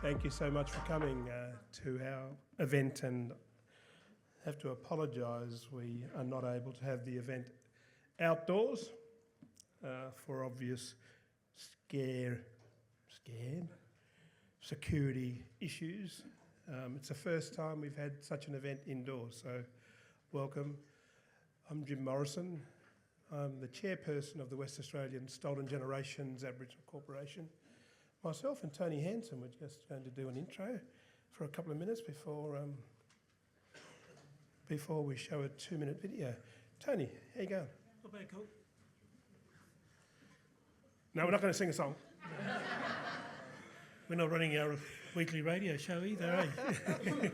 Thank you so much for coming to our event, and I have to apologise we are not able to have the event outdoors for obvious security issues. It's the first time we've had such an event indoors, so welcome. I'm Jim Morrison. I'm the chairperson of the West Australian Stolen Generations Aboriginal Corporation. Myself and Tony Hanson were just going to do an intro for a couple of minutes before we show a 2-minute video. Tony, how you going? Not bad, cool. No, we're not going to sing a song. We're not running our weekly radio show either,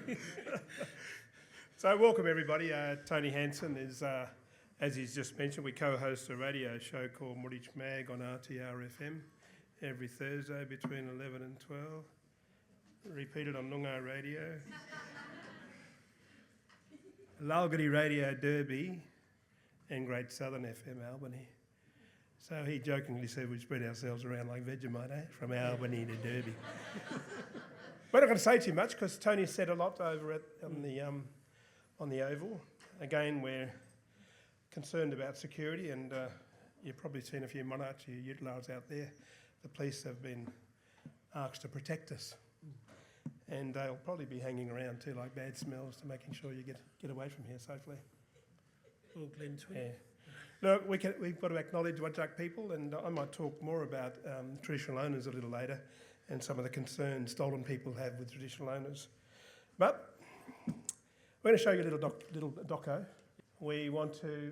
eh? So welcome everybody. Tony Hanson is, as he's just mentioned, we co-host a radio show called Murich Mag on RTR FM every Thursday between 11 and 12. Repeated on Noongar Radio. Lalgadi Radio Derby and Great Southern FM Albany. So he jokingly said we'd spread ourselves around like Vegemite, eh? From Albany to Derby. We're not going to say too much because Tony said a lot over on the Oval. Again, we're concerned about security, and you've probably seen a few monarchs utilised out there. The police have been asked to protect us, and they'll probably be hanging around too, like bad smells, to making sure you get away from here safely. Or Glen Twin. Yeah. Look, we've got to acknowledge Whadjuk people, and I might talk more about traditional owners a little later and some of the concerns stolen people have with traditional owners. But we're going to show you a little doco. We want to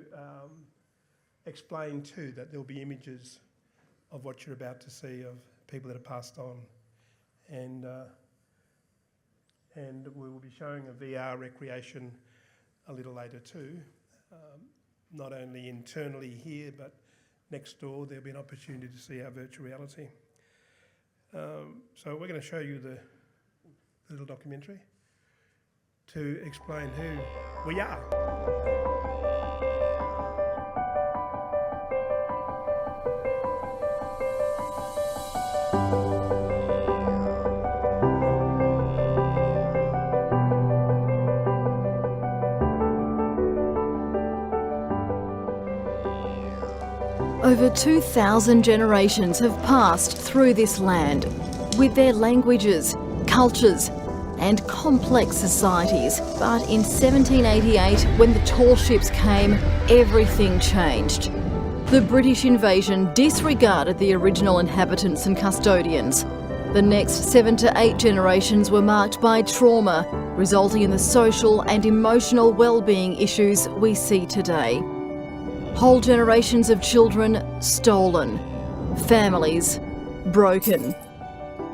explain too that there'll be images of what you're about to see of people that have passed on, and we will be showing a VR recreation a little later too. Not only internally here, but next door there'll be an opportunity to see our virtual reality. So we're going to show you the little documentary to explain who we are. Over 2,000 generations have passed through this land, with their languages, cultures and complex societies. But in 1788, when the tall ships came, everything changed. The British invasion disregarded the original inhabitants and custodians. The next 7 to 8 generations were marked by trauma, resulting in the social and emotional well-being issues we see today. Whole generations of children stolen, families broken.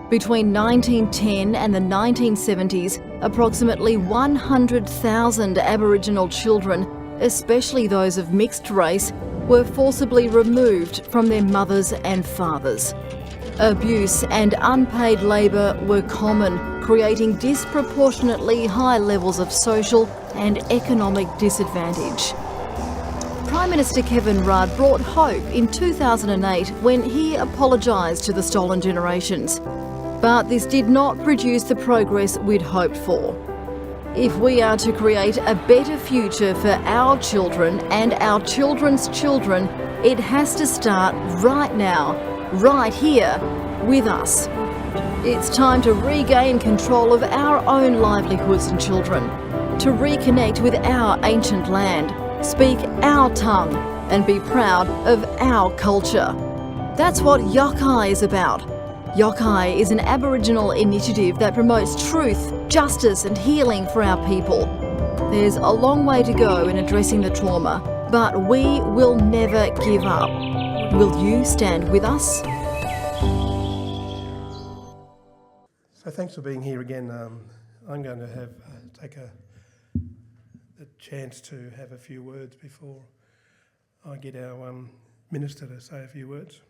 Between 1910 and the 1970s, approximately 100,000 Aboriginal children, especially those of mixed race, were forcibly removed from their mothers and fathers. Abuse and unpaid labour were common, creating disproportionately high levels of social and economic disadvantage. Prime Minister Kevin Rudd brought hope in 2008 when he apologised to the stolen generations. But this did not produce the progress we'd hoped for. If we are to create a better future for our children and our children's children, it has to start right now, right here, with us. It's time to regain control of our own livelihoods and children, to reconnect with our ancient land, speak our tongue and be proud of our culture. That's what Yokai is about. Yokai is an Aboriginal initiative that promotes truth, justice and healing for our people. There's a long way to go in addressing the trauma, but we will never give up. Will you stand with us? So thanks for being here again. I'm going to take the chance to have a few words before I get our Minister to say a few words.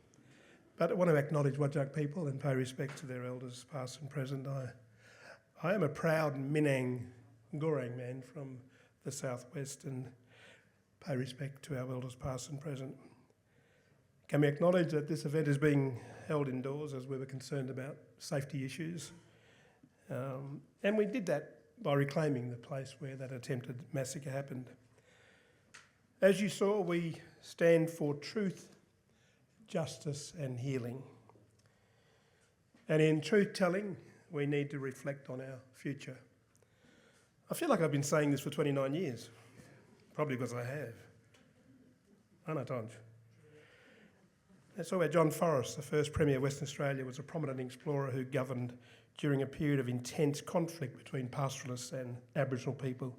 But I want to acknowledge Whadjuk people and pay respect to their elders past and present. I am a proud Minang Gorang man from the southwest and pay respect to our elders past and present. Can we acknowledge that this event is being held indoors as we were concerned about safety issues And we did that by reclaiming the place where that attempted massacre happened. As you saw, we stand for truth, justice and healing. And in truth-telling, we need to reflect on our future. I feel like I've been saying this for 29 years, probably because I have. I know, Tonj. Let's talk about John Forrest, the first Premier of Western Australia, was a prominent explorer who governed during a period of intense conflict between pastoralists and Aboriginal people,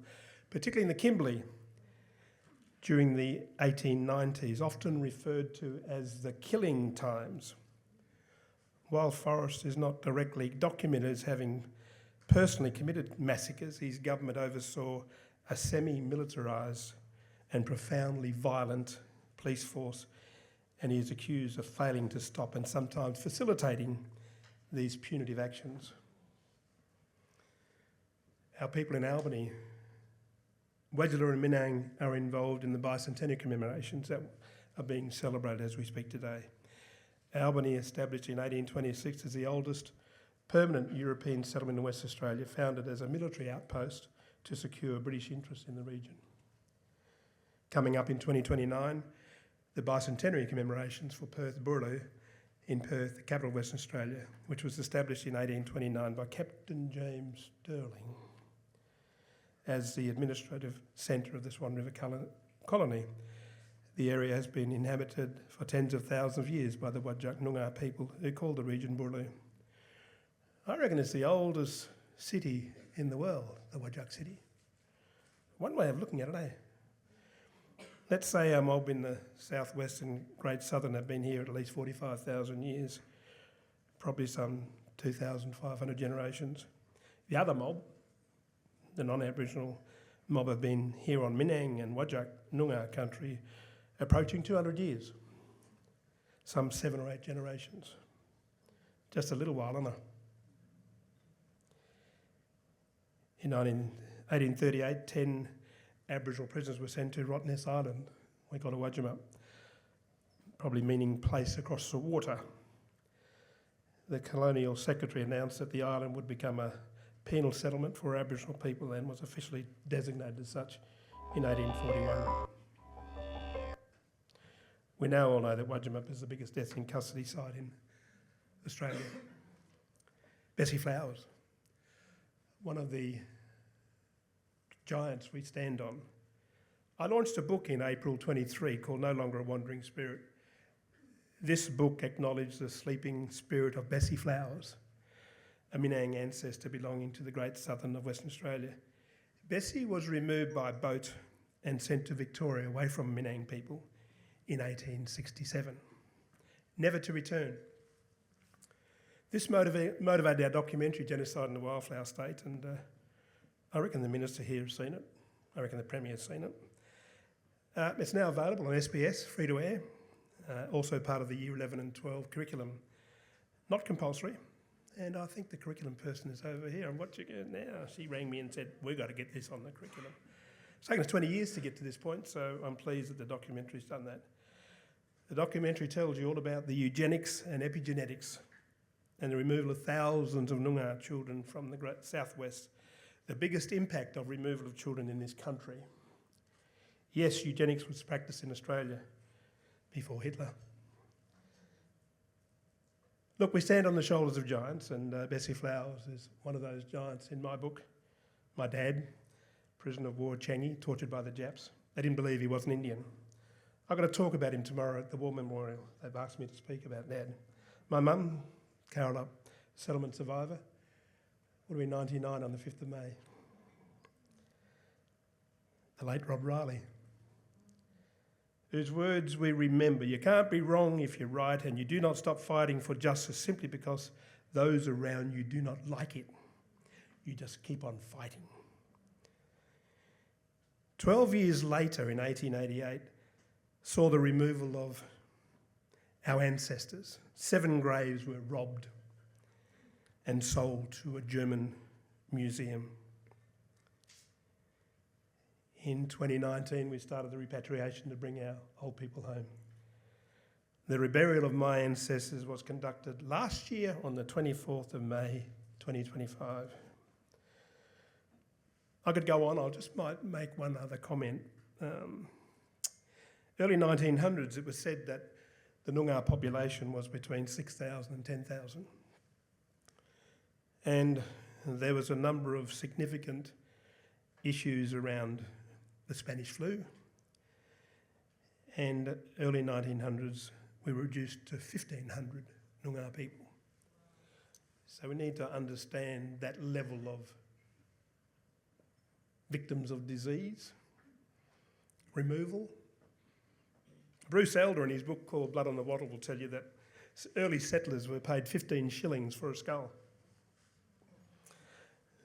particularly in the Kimberley during the 1890s, often referred to as the killing times. While Forrest is not directly documented as having personally committed massacres, his government oversaw a semi-militarised and profoundly violent police force, and he is accused of failing to stop and sometimes facilitating these punitive actions. Our people in Albany, Wadjala and Minang, are involved in the bicentennial commemorations that are being celebrated as we speak today. Albany, established in 1826 as the oldest permanent European settlement in West Australia, founded as a military outpost to secure British interests in the region. Coming up in 2029, the bicentenary commemorations for Perth Boorloo in Perth, the capital of Western Australia, which was established in 1829 by Captain James Stirling as the administrative centre of the Swan River colony. The area has been inhabited for tens of thousands of years by the Whadjuk Noongar people who call the region Boorloo. I reckon it's the oldest city in the world, the Whadjuk city. One way of looking at it, eh? Let's say our mob in the southwest and Great Southern have been here at least 45,000 years, probably some 2,500 generations. The other mob, the non-Aboriginal mob, have been here on Minang and Whadjuk Noongar country approaching 200 years, some 7 or 8 generations. Just a little while, isn't it? In 1838, 10 Aboriginal prisoners were sent to Rottnest Island. We call it Wajima, probably meaning place across the water. The colonial secretary announced that the island would become a penal settlement for Aboriginal people and was officially designated as such in 1841. We now all know that Wajima is the biggest death in custody site in Australia. Bessie Flowers, one of the giants we stand on. I launched a book in April 23 called No Longer a Wandering Spirit. This book acknowledged the sleeping spirit of Bessie Flowers, a Minang ancestor belonging to the Great Southern of Western Australia. Bessie was removed by boat and sent to Victoria away from Minang people in 1867, never to return. This motivated our documentary, Genocide in the Wildflower State, and I reckon the Minister here has seen it. I reckon the Premier has seen it. It's now available on SBS, free to air, also part of the Year 11 and 12 curriculum. Not compulsory, and I think the curriculum person is over here. I'm watching her now. She rang me and said, we've got to get this on the curriculum. It's taken us 20 years to get to this point, so I'm pleased that the documentary's done that. The documentary tells you all about the eugenics and epigenetics and the removal of thousands of Noongar children from the Great Southwest, the biggest impact of removal of children in this country. Yes, eugenics was practiced in Australia before Hitler. Look, we stand on the shoulders of giants, and Bessie Flowers is one of those giants in my book. My dad, prisoner of war, Changi, tortured by the Japs. They didn't believe he was an Indian. I've got to talk about him tomorrow at the War Memorial. They've asked me to speak about Dad. My mum, Carola, settlement survivor, would have been 99 on the 5th of May. The late Rob Riley, whose words we remember: you can't be wrong if you're right, and you do not stop fighting for justice simply because those around you do not like it. You just keep on fighting. 12 years later, in 1888, saw the removal of our ancestors. 7 graves were robbed and sold to a German museum. In 2019, we started the repatriation to bring our old people home. The reburial of my ancestors was conducted last year on the 24th of May 2025. I could go on, might make one other comment. Early 1900s, it was said that the Noongar population was between 6,000 and 10,000. And there was a number of significant issues around the Spanish flu. And early 1900s, we were reduced to 1,500 Noongar people. So we need to understand that level of victims of disease, removal. Bruce Elder, in his book called Blood on the Wattle, will tell you that early settlers were paid 15 shillings for a skull.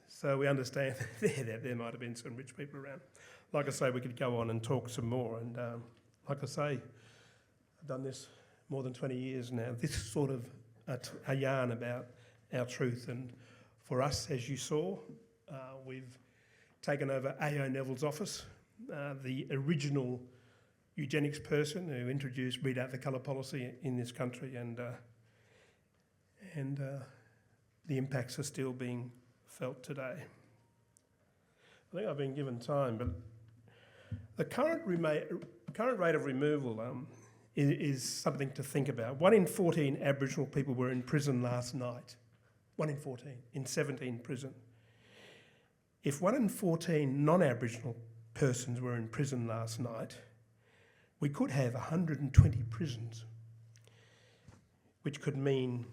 So we understand there might have been some rich people around. Like I say, we could go on and talk some more. And like I say, I've done this more than 20 years now. This is sort of a yarn about our truth. And for us, as you saw, we've taken over A.O. Neville's office, the original eugenics person who introduced read out the colour policy in this country, and the impacts are still being felt today. I think I've been given time, but the current rate of removal is something to think about. 1 in 14 Aboriginal people were in prison last night. 1 in 14 in 17 prison. If 1 in 14 non-Aboriginal persons were in prison last night, we could have 120 prisons, which could mean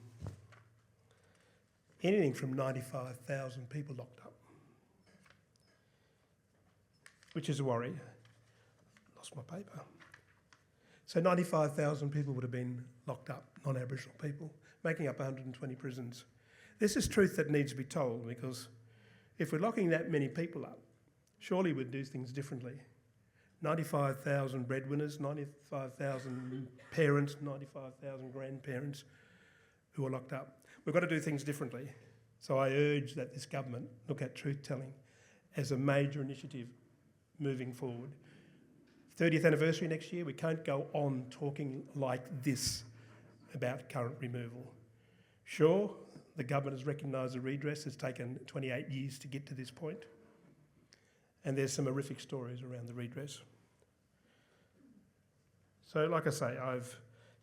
anything from 95,000 people locked up, which is a worry. Lost my paper. So 95,000 people would have been locked up, non-Aboriginal people, making up 120 prisons. This is truth that needs to be told, because if we're locking that many people up, surely we'd do things differently. 95,000 breadwinners, 95,000 parents, 95,000 grandparents who are locked up. We've got to do things differently. So I urge that this government look at truth-telling as a major initiative moving forward. 30th anniversary next year, we can't go on talking like this about current removal. Sure, the government has recognised the redress. It's taken 28 years to get to this point. And there's some horrific stories around the redress. So like I say, I've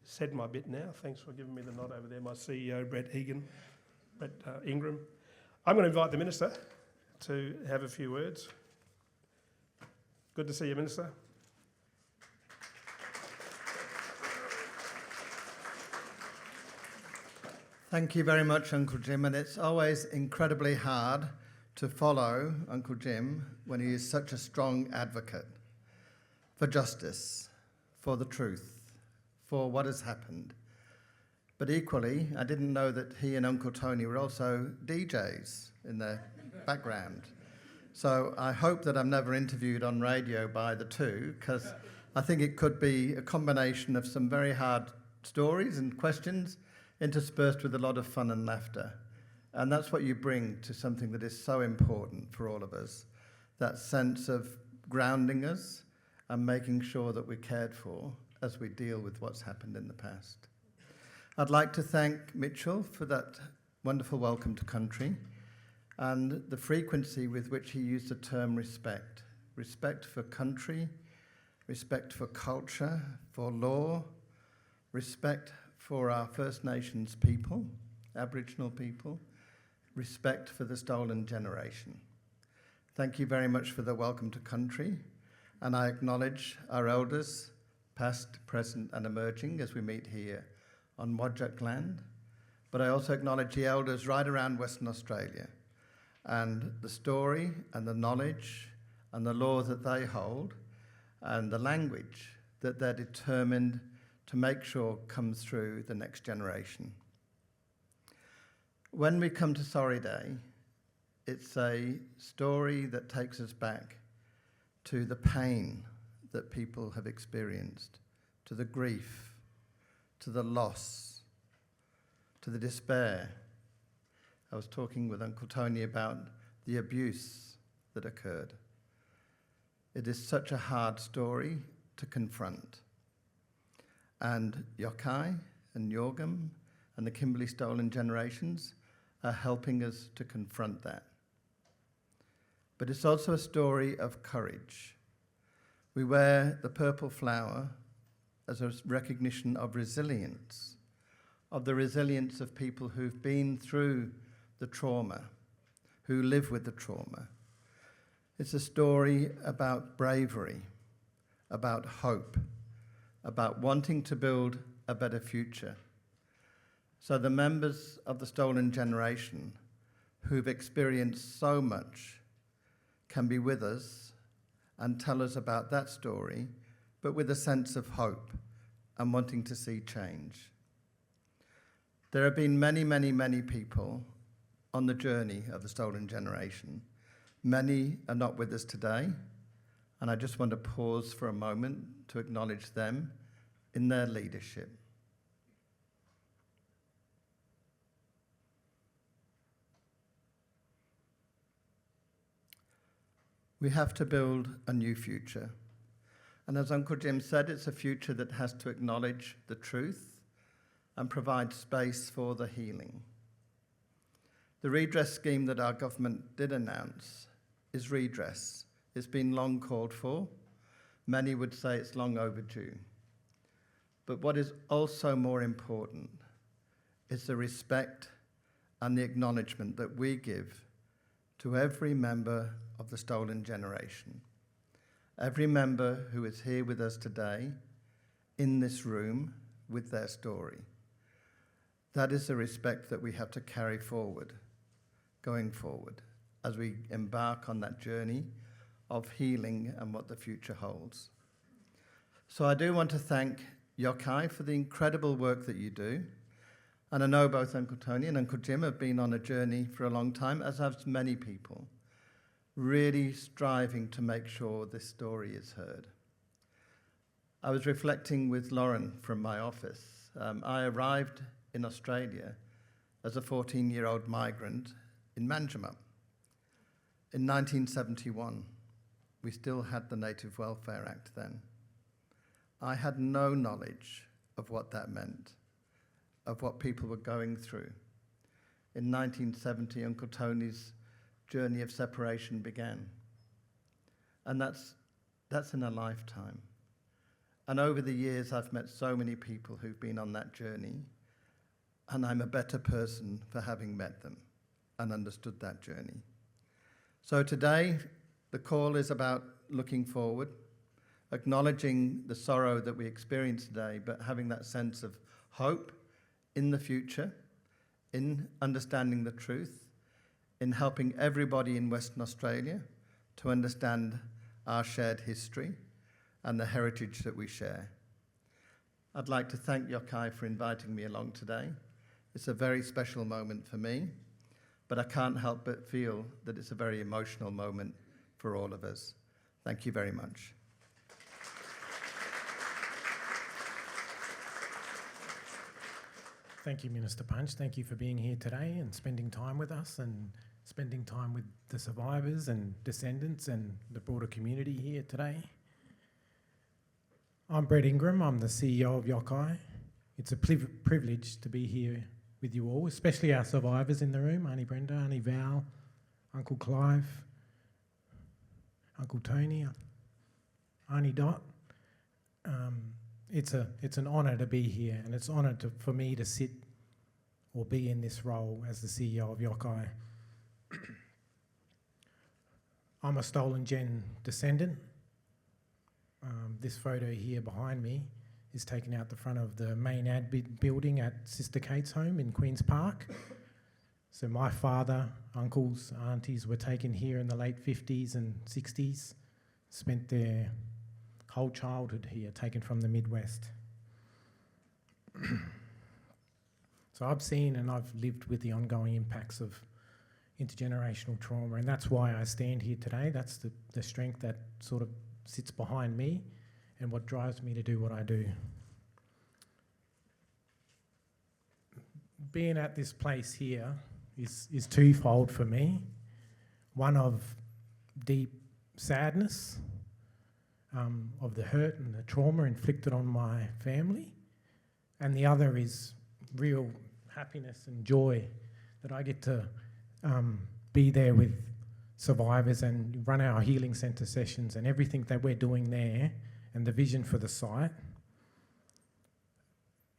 said my bit now. Thanks for giving me the nod over there, my CEO, Brett Ingram. I'm going to invite the Minister to have a few words. Good to see you, Minister. Thank you very much, Uncle Jim, and it's always incredibly hard to follow Uncle Jim when he is such a strong advocate for justice, for the truth, for what has happened. But equally, I didn't know that he and Uncle Tony were also DJs in the background. So I hope that I'm never interviewed on radio by the two, because I think it could be a combination of some very hard stories and questions interspersed with a lot of fun and laughter. And that's what you bring to something that is so important for all of us, that sense of grounding us and making sure that we're cared for as we deal with what's happened in the past. I'd like to thank Mitchell for that wonderful welcome to country and the frequency with which he used the term respect. Respect for country, respect for culture, for law, respect for our First Nations people, Aboriginal people, respect for the stolen generation. Thank you very much for the welcome to country, and I acknowledge our elders, past, present and emerging, as we meet here on Whadjuk land, but I also acknowledge the elders right around Western Australia and the story and the knowledge and the law that they hold and the language that they're determined to make sure comes through the next generation. When we come to Sorry Day, it's a story that takes us back to the pain that people have experienced, to the grief, to the loss, to the despair. I was talking with Uncle Tony about the abuse that occurred. It is such a hard story to confront. And Yokai and Yorgum and the Kimberley stolen generations are helping us to confront that. But it's also a story of courage. We wear the purple flower as a recognition of resilience, of the resilience of people who've been through the trauma, who live with the trauma. It's a story about bravery, about hope, about wanting to build a better future. So the members of the Stolen Generation who've experienced so much can be with us and tell us about that story, but with a sense of hope and wanting to see change. There have been many, many, many people on the journey of the Stolen Generation. Many are not with us today, and I just want to pause for a moment to acknowledge them in their leadership. We have to build a new future. And as Uncle Jim said, it's a future that has to acknowledge the truth and provide space for the healing. The redress scheme that our government did announce is redress. It's been long called for. Many would say it's long overdue. But what is also more important is the respect and the acknowledgement that we give to every member of the Stolen Generation. Every member who is here with us today, in this room, with their story. That is the respect that we have to carry forward, going forward, as we embark on that journey of healing and what the future holds. So I do want to thank Yokai for the incredible work that you do. And I know both Uncle Tony and Uncle Jim have been on a journey for a long time, as have many people, really striving to make sure this story is heard. I was reflecting with Lauren from my office. I arrived in Australia as a 14-year-old migrant in Manjimup. In 1971, we still had the Native Welfare Act then. I had no knowledge of what that meant, of what people were going through. In 1970, Uncle Tony's journey of separation began. And that's in a lifetime. And over the years, I've met so many people who've been on that journey, and I'm a better person for having met them and understood that journey. So today, the call is about looking forward, acknowledging the sorrow that we experience today, but having that sense of hope in the future, in understanding the truth, in helping everybody in Western Australia to understand our shared history and the heritage that we share. I'd like to thank Yokai for inviting me along today. It's a very special moment for me, but I can't help but feel that it's a very emotional moment for all of us. Thank you very much. Thank you, Minister Punch. Thank you for being here today and spending time with us and spending time with the survivors and descendants and the broader community here today. I'm Brett Ingram. I'm the CEO of Yokai. It's a privilege to be here with you all, especially our survivors in the room, Auntie Brenda, Auntie Val, Uncle Clive, Uncle Tony, Auntie Dot. It's an honour to be here, and it's an honour for me to sit or be in this role as the CEO of Yokai. I'm a Stolen Gen descendant. This photo here behind me is taken out the front of the main admin building at Sister Kate's home in Queen's Park. So my father, uncles, aunties were taken here in the late 50s and 60s, spent their whole childhood here, taken from the Midwest. So I've seen and I've lived with the ongoing impacts of intergenerational trauma, and that's why I stand here today. That's the strength that sort of sits behind me and what drives me to do what I do. Being at this place here is twofold for me. One of deep sadness, of the hurt and the trauma inflicted on my family, and the other is real happiness and joy that I get to be there with survivors and run our healing centre sessions and everything that we're doing there, and the vision for the site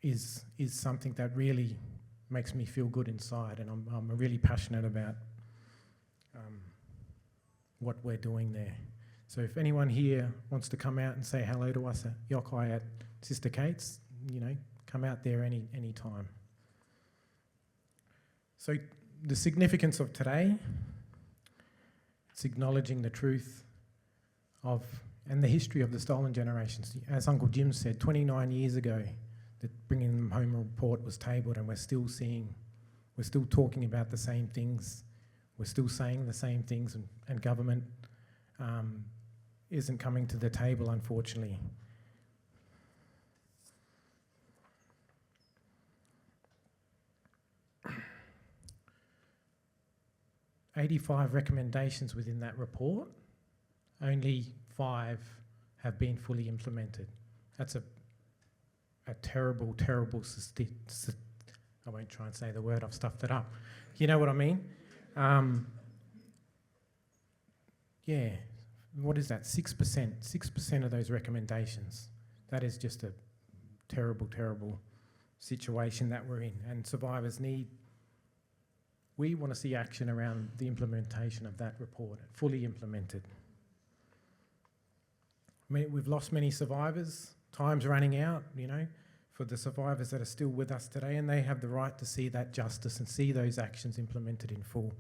is something that really makes me feel good inside, and I'm really passionate about what we're doing there. So if anyone here wants to come out and say hello to us at Yokai at Sister Kate's, you know, come out there any time. So the significance of today, it's acknowledging the truth of and the history of the stolen generations. As Uncle Jim said, 29 years ago, the Bringing Them Home report was tabled, and we're still talking about the same things, we're still saying the same things, and government isn't coming to the table, unfortunately. "85 recommendations within that report, only 5 have been fully implemented." That's a terrible, terrible I won't try and say the word, I've stuffed it up. You know what I mean? Yeah, what is that? 6%. 6% of those recommendations. That is just a terrible, terrible situation that we're in. And survivors we want to see action around the implementation of that report, fully implemented. I mean, we've lost many survivors. Time's running out, you know, for the survivors that are still with us today, and they have the right to see that justice and see those actions implemented in full.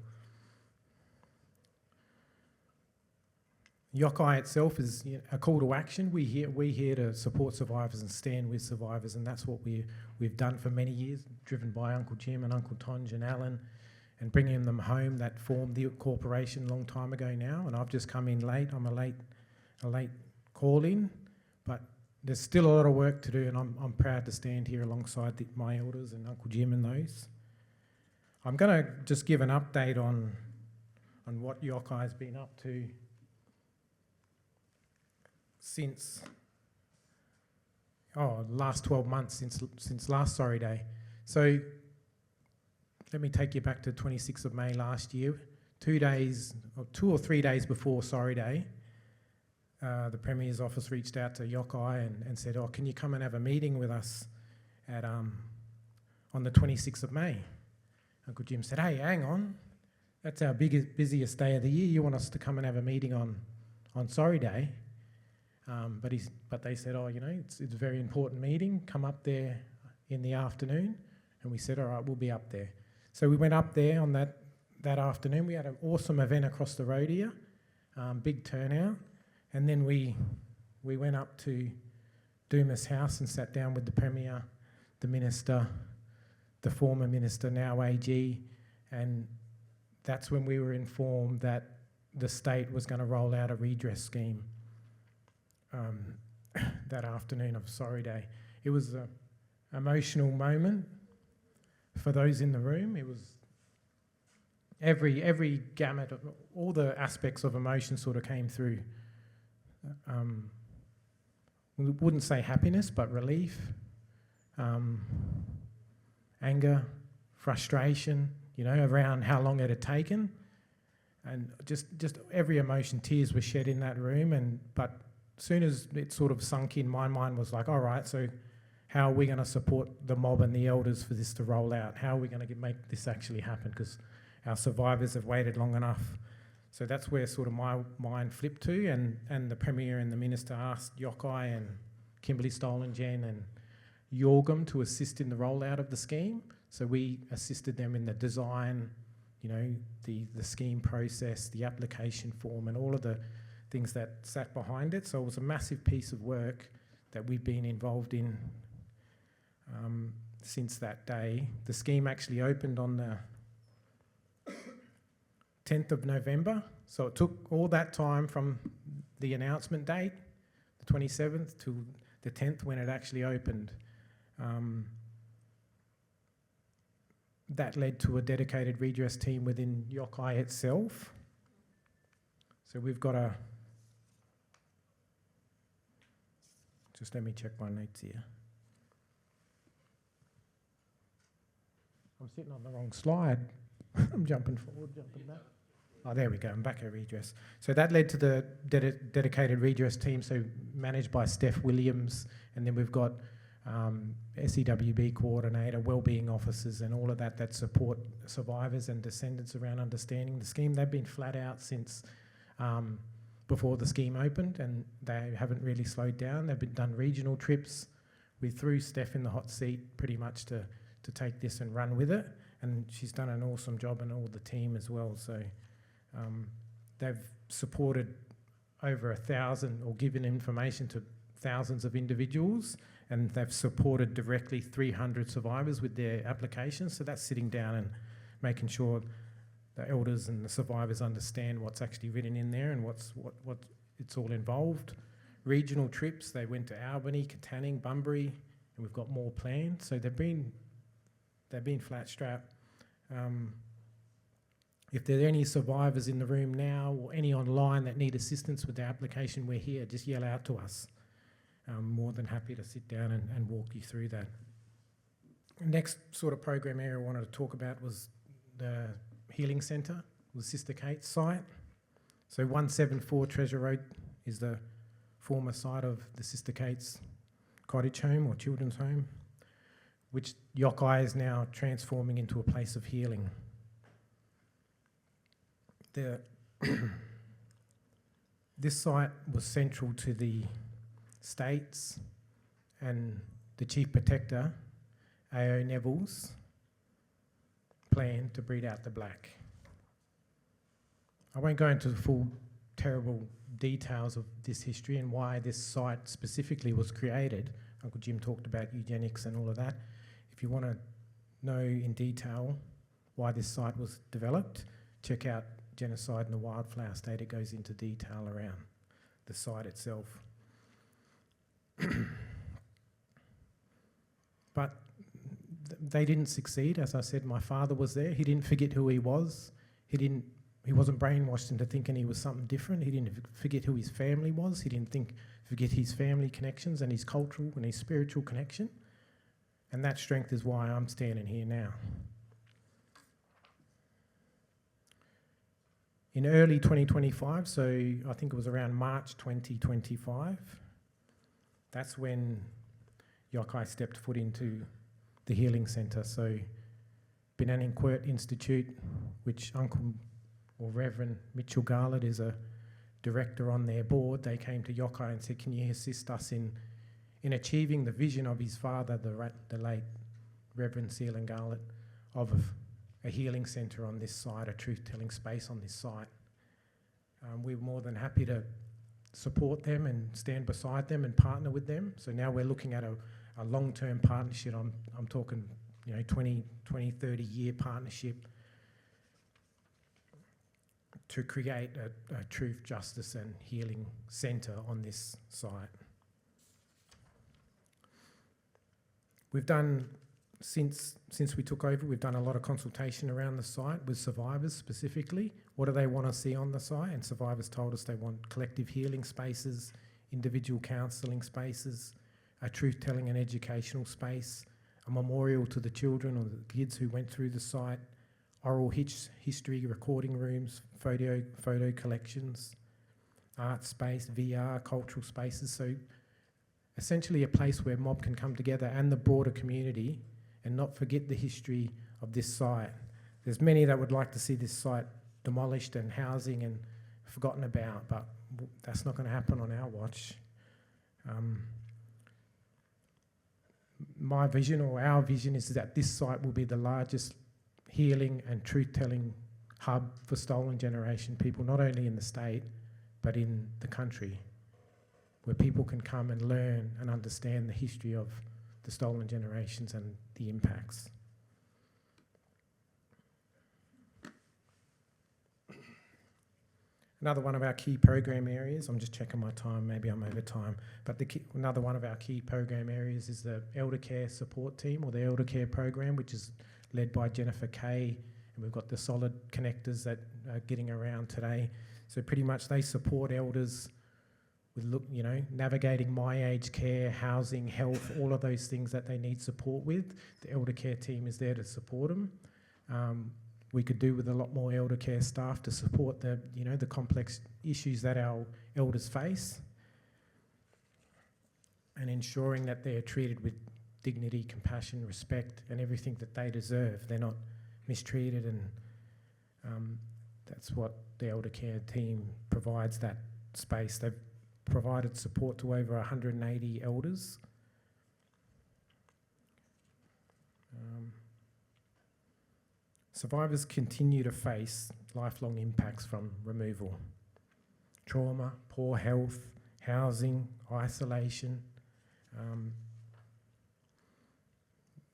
Yokai itself is a call to action. We're here to support survivors and stand with survivors, and that's what we've done for many years, driven by Uncle Jim and Uncle Tonge and Alan, and Bringing Them Home, that formed the corporation a long time ago now. And I've just come in late. I'm a late call-in, but there's still a lot of work to do, and I'm proud to stand here alongside my elders and Uncle Jim and those. I'm going to just give an update on what Yokai's been up to since last 12 months, since last Sorry Day. So let me take you back to 26th of May last year. 2 or 3 days before Sorry Day, the Premier's office reached out to Yokai and said, can you come and have a meeting with us on the 26th of May? Uncle Jim said, hey, hang on, that's our busiest day of the year. You want us to come and have a meeting on Sorry Day? But they said, it's a very important meeting. Come up there in the afternoon. And we said, all right, we'll be up there. So we went up there on that afternoon. We had an awesome event across the road here, big turnout. And then we went up to Dumas House and sat down with the Premier, the Minister, the former Minister, now AG. And that's when we were informed that the state was going to roll out a redress scheme that afternoon of Sorry Day. It was an emotional moment for those in the room. It was every gamut of all the aspects of emotion sort of came through. We wouldn't say happiness, but relief, anger, frustration, around how long it had taken, and just every emotion. Tears were shed in that room, but as soon as it sort of sunk in, my mind was like, all right, so how are we going to support the mob and the elders for this to roll out? How are we going to make this actually happen? Because our survivors have waited long enough. So that's where sort of my mind flipped to, and the Premier and the Minister asked Yokai and Kimberley Stolen Gen and Yorgum to assist in the rollout of the scheme. So we assisted them in the design, the scheme process, the application form, and all of the things that sat behind it. So it was a massive piece of work that we've been involved in since that day. The scheme actually opened on the 10th of November. So it took all that time from the announcement date, the 27th, to the 10th when it actually opened. That led to a dedicated redress team within Yokai itself. So we've got just let me check my notes here. I'm sitting on the wrong slide. I'm jumping forward, jumping back. Oh, there we go. I'm back at redress. So that led to the dedicated redress team, so managed by Steph Williams, and then we've got SEWB coordinator, wellbeing officers, and all of that support survivors and descendants around understanding the scheme. They've been flat out since before the scheme opened, and they haven't really slowed down. They've done regional trips. We threw Steph in the hot seat pretty much to take this and run with it, and she's done an awesome job, and all the team as well. So they've supported over 1,000 or given information to thousands of individuals, and they've supported directly 300 survivors with their applications. So that's sitting down and making sure the elders and the survivors understand what's actually written in there and what it's all involved. Regional trips, they went to Albany, Katanning, Bunbury, and we've got more planned. So they've been flat strapped. If there are any survivors in the room now or any online that need assistance with their application, we're here. Just yell out to us. I'm more than happy to sit down and walk you through that. Next sort of program area I wanted to talk about was the Healing Centre, the Sister Kate's site. So 174 Treasure Road is the former site of the Sister Kate's cottage home or children's home, which Yokai is now transforming into a place of healing. This site was central to the States and the Chief Protector, A.O. Neville's plan to breed out the black. I won't go into the full terrible details of this history and why this site specifically was created. Uncle Jim talked about eugenics and all of that. If you want to know in detail why this site was developed, check out Genocide in the Wildflower State. It goes into detail around the site itself. But they didn't succeed. As I said, my father was there. He didn't forget who he was. He wasn't brainwashed into thinking he was something different. He didn't forget who his family was. He didn't forget his family connections and his cultural and his spiritual connection. And that strength is why I'm standing here now. In early 2025, so I think it was around March 2025, that's when Yokai stepped foot into the Healing Centre. So Benanning Quirt Institute, which Uncle or Reverend Mitchell Garlett is a director on their board, they came to Yokai and said, can you assist us in achieving the vision of his father, the late Reverend Seelan Garlett, of a healing centre on this site, a truth-telling space on this site. We were more than happy to support them and stand beside them and partner with them. So now we're looking at a long-term partnership. I'm talking 20, 30-year partnership to create a truth, justice and healing centre on this site. We've done, since we took over, we've done a lot of consultation around the site with survivors specifically. What do they want to see on the site? And survivors told us they want collective healing spaces, individual counselling spaces, a truth-telling and educational space, a memorial to the children or the kids who went through the site, oral history, recording rooms, photo collections, art space, VR, cultural spaces. So essentially a place where mob can come together and the broader community and not forget the history of this site. There's many that would like to see this site demolished and housing and forgotten about, but that's not going to happen on our watch. My vision or our vision is that this site will be the largest healing and truth-telling hub for stolen generation people, not only in the state, but in the country, where people can come and learn and understand the history of the stolen generations and the impacts. Another one of our key program areas, I'm just checking my time, maybe I'm over time, but another one of our key program areas is the Elder Care Support Team, or the Elder Care Program, which is led by Jennifer Kay, and we've got the solid connectors that are getting around today. So pretty much they support elders with navigating my aged care, housing, health, all of those things that they need support with. The elder care team is there to support them. we could do with a lot more elder care staff to support the, you know, the complex issues that our elders face, and ensuring that they're treated with dignity, compassion, respect, and everything that they deserve. They're not mistreated, and that's what the elder care team provides, that space. They've provided support to over 180 elders. Survivors continue to face lifelong impacts from removal. Trauma, poor health, housing, isolation.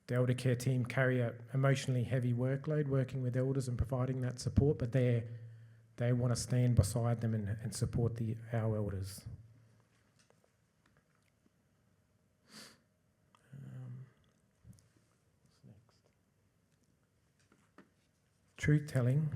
The elder care team carry an emotionally heavy workload working with elders and providing that support, but they want to stand beside them and support our elders. Truth telling.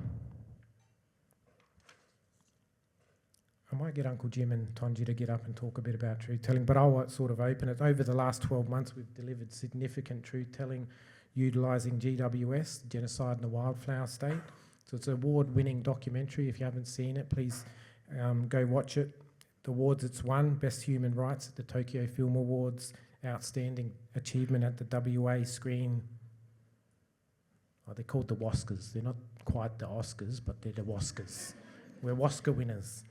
I might get Uncle Jim and Tonji to get up and talk a bit about truth telling, but I'll sort of open it. Over the last 12 months, we've delivered significant truth telling utilising GWS, Genocide in the Wildflower State. So it's an award-winning documentary. If you haven't seen it, please go watch it. The awards it's won: Best Human Rights at the Tokyo Film Awards, Outstanding Achievement at the WA Screen. Oh, they're called the Wascas. They're not quite the Oscars, but they're the Wascas. We're Wascar winners.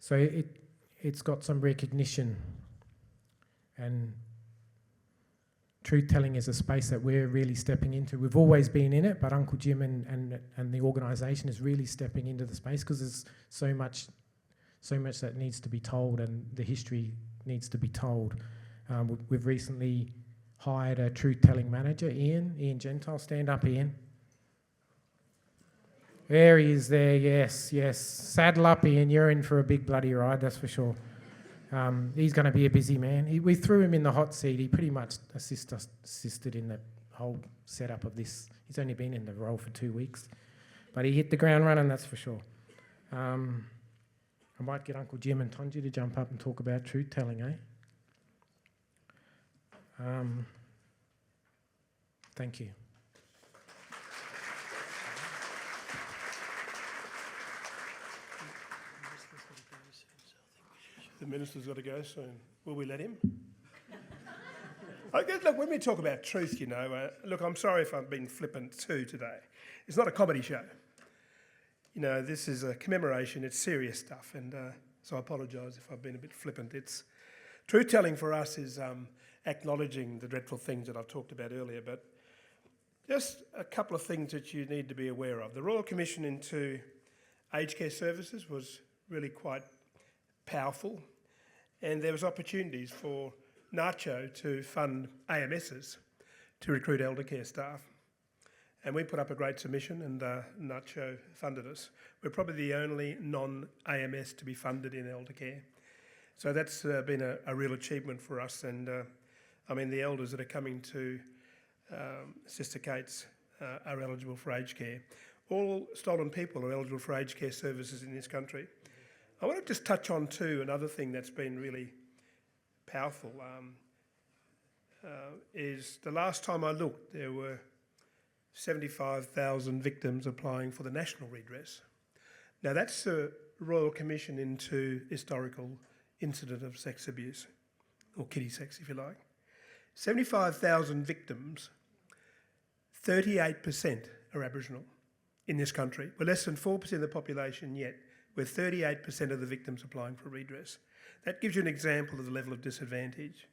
So it's got some recognition, and truth telling is a space that we're really stepping into. We've always been in it, but Uncle Jim and the organisation is really stepping into the space because there's so much that needs to be told, and the history needs to be told. We've recently hired a truth-telling manager, Ian Gentile. Stand up, Ian. There he is there, yes. Saddle up, Ian, you're in for a big bloody ride, that's for sure. He's going to be a busy man. We threw him in the hot seat. He pretty much assisted in the whole setup of this. He's only been in the role for 2 weeks. But he hit the ground running, that's for sure. I might get Uncle Jim and Tonji to jump up and talk about truth-telling, eh? Thank you. The minister's got to go soon. Will we let him? Okay, look, when we talk about truth, you know, look, I'm sorry if I've been flippant too today. It's not a comedy show. You know, this is a commemoration. It's serious stuff, and so I apologise if I've been a bit flippant. It's truth-telling for us is acknowledging the dreadful things that I've talked about earlier, but just a couple of things that you need to be aware of. The Royal Commission into Aged Care Services was really quite powerful, and there was opportunities for NACCHO to fund AMSs to recruit elder care staff. And we put up a great submission, and NACCHO funded us. We're probably the only non-AMS to be funded in elder care. So that's been a real achievement for us. And I mean, the elders that are coming to Sister Kate's are eligible for aged care. All stolen people are eligible for aged care services in this country. I want to just touch on too another thing that's been really powerful is the last time I looked, there were 75,000 victims applying for the national redress. Now that's a Royal Commission into historical incident of sex abuse, or kiddie sex if you like. 75,000 victims, 38% are Aboriginal in this country. We're less than 4% of the population yet, with 38% of the victims applying for redress. That gives you an example of the level of disadvantage.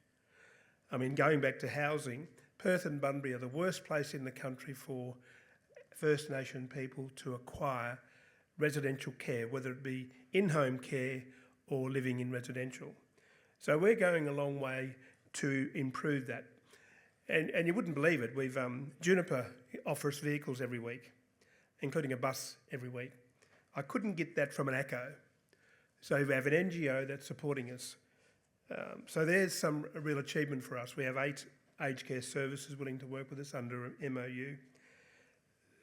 I mean, going back to housing, Perth and Bunbury are the worst place in the country for First Nation people to acquire residential care, whether it be in-home care or living in residential. So we're going a long way to improve that. And you wouldn't believe it, we've Juniper offers vehicles every week, including a bus every week. I couldn't get that from an ACCO. So we have an NGO that's supporting us. So there's some real achievement for us. We have 8 aged care services willing to work with us under an MOU.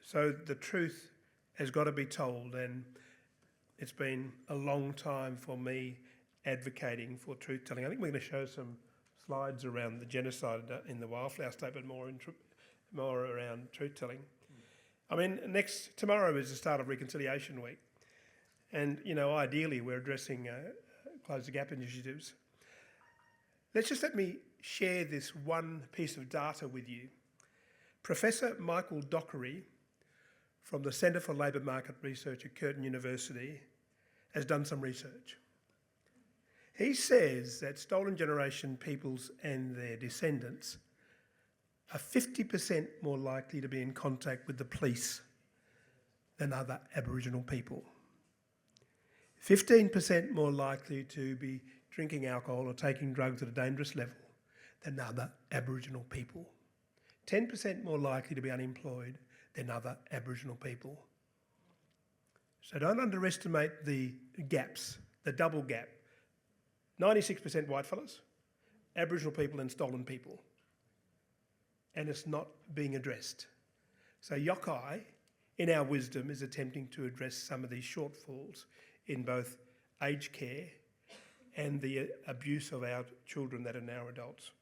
So the truth has got to be told, and it's been a long time for me advocating for truth-telling. I think we're going to show some slides around the genocide in the Wildflower State, but more around truth-telling. I mean, tomorrow is the start of Reconciliation Week. And, you know, ideally we're addressing Close the Gap initiatives. Let me share this one piece of data with you. Professor Michael Dockery from the Centre for Labour Market Research at Curtin University has done some research. He says that stolen generation peoples and their descendants are 50% more likely to be in contact with the police than other Aboriginal people. 15% more likely to be drinking alcohol or taking drugs at a dangerous level than other Aboriginal people. 10% more likely to be unemployed than other Aboriginal people. So don't underestimate the gaps, the double gap. 96% white fellas, Aboriginal people and stolen people. And it's not being addressed. So Yokai, in our wisdom, is attempting to address some of these shortfalls in both aged care and the abuse of our children that are now adults.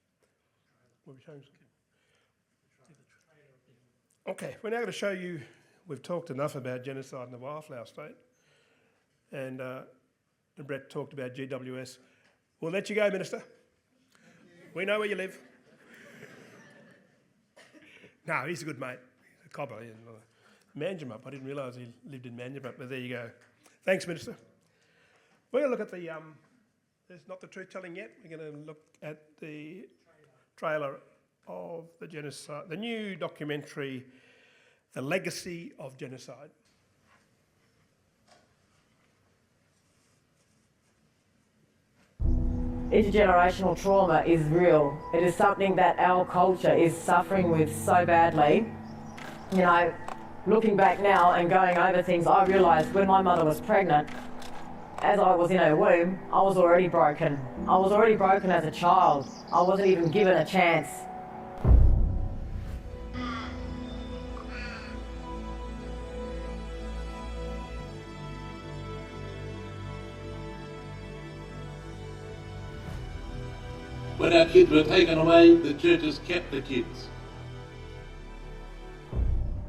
Okay, we're now going to show you, we've talked enough about genocide in the Wildflower State, and Brett talked about GWS. We'll let you go, Minister. We know where you live. No, he's a good mate. He's a cobber in Manjimup. I didn't realise he lived in Manjimup, but there you go. Thanks, Minister. We're going to look at the, there's not the truth telling yet. We're going to look at the trailer of the genocide, the new documentary, The Legacy of Genocide. Intergenerational trauma is real. It is something that our culture is suffering with so badly. You know, looking back now and going over things, I realised when my mother was pregnant, as I was in her womb, I was already broken. I was already broken as a child. I wasn't even given a chance. When our kids were taken away, the churches kept the kids.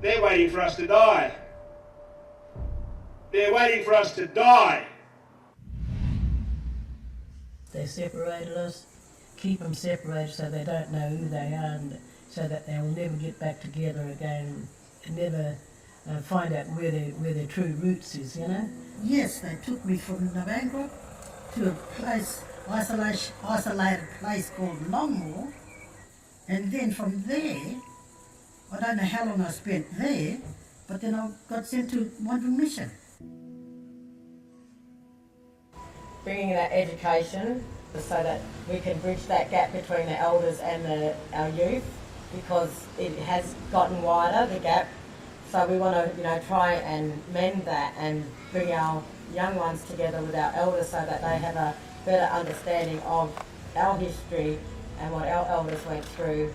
They're waiting for us to die. They're waiting for us to die. They separated us, keep them separated so they don't know who they are, and so that they will never get back together again and never find out where their true roots is, you know? Yes, they took me from Navangra to a place, isolated place called Longmore, and then from there, I don't know how long I spent there, but then I got sent to Wandering Mission. Bringing that education so that we can bridge that gap between the elders and our youth, because it has gotten wider, the gap. So we want to, you know, try and mend that and bring our young ones together with our elders so that they have a better understanding of our history and what our elders went through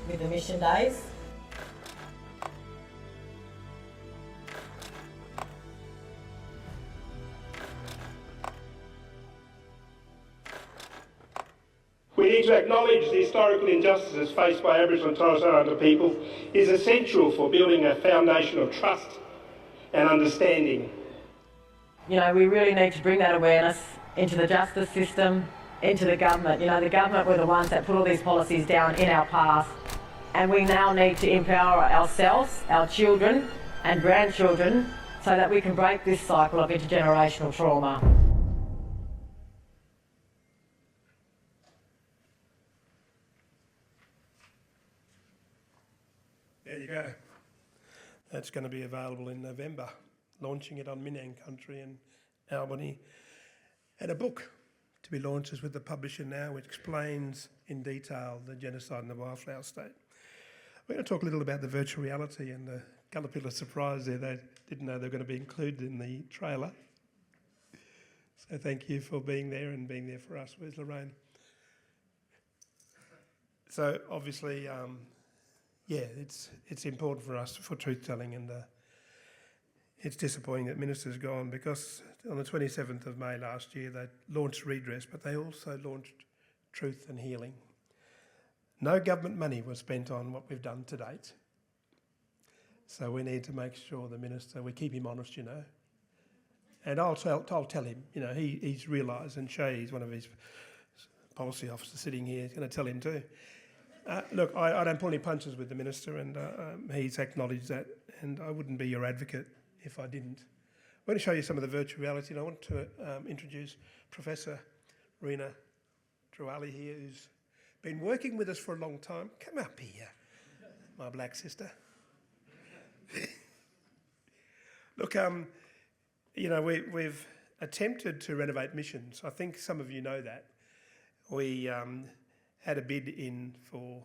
with the mission days. We need to acknowledge the historical injustices faced by Aboriginal and Torres Strait Islander people is essential for building a foundation of trust and understanding. You know, we really need to bring that awareness into the justice system, into the government. You know, the government were the ones that put all these policies down in our past, and we now need to empower ourselves, our children and grandchildren, so that we can break this cycle of intergenerational trauma. There you go. That's going to be available in November, launching it on Minang Country in Albany. And a book to be launched is with the publisher now, which explains in detail the genocide in the Wildflower State. We're going to talk a little about the virtual reality, and a couple of people are surprised there. They didn't know they were going to be included in the trailer. So thank you for being there and being there for us. Where's Lorraine? So obviously, yeah, it's important for us for truth-telling, and it's disappointing that Minister's gone, because on the 27th of May last year they launched Redress, but they also launched Truth and Healing. No government money was spent on what we've done to date. So we need to make sure the minister, we keep him honest, you know. And I'll tell him, you know, he's realised, and Shay's one of his policy officers sitting here, he's going to tell him too. Look, I don't pull any punches with the minister, and he's acknowledged that, and I wouldn't be your advocate if I didn't. I'm going to show you some of the virtual reality, and I want to introduce Professor Rena Drawali here, who's been working with us for a long time. Come up here, my black sister. Look, you know, we've attempted to renovate missions. I think some of you know that. We had a bid in for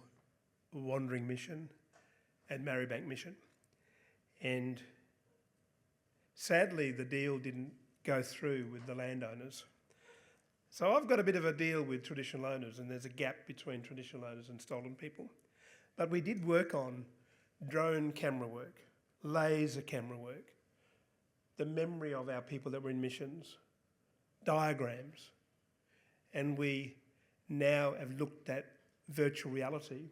Wandering Mission and Marrowbank Mission. And sadly, the deal didn't go through with the landowners. So I've got a bit of a deal with traditional owners, and there's a gap between traditional owners and stolen people. But we did work on drone camera work, laser camera work, the memory of our people that were in missions, diagrams, and we now have looked at virtual reality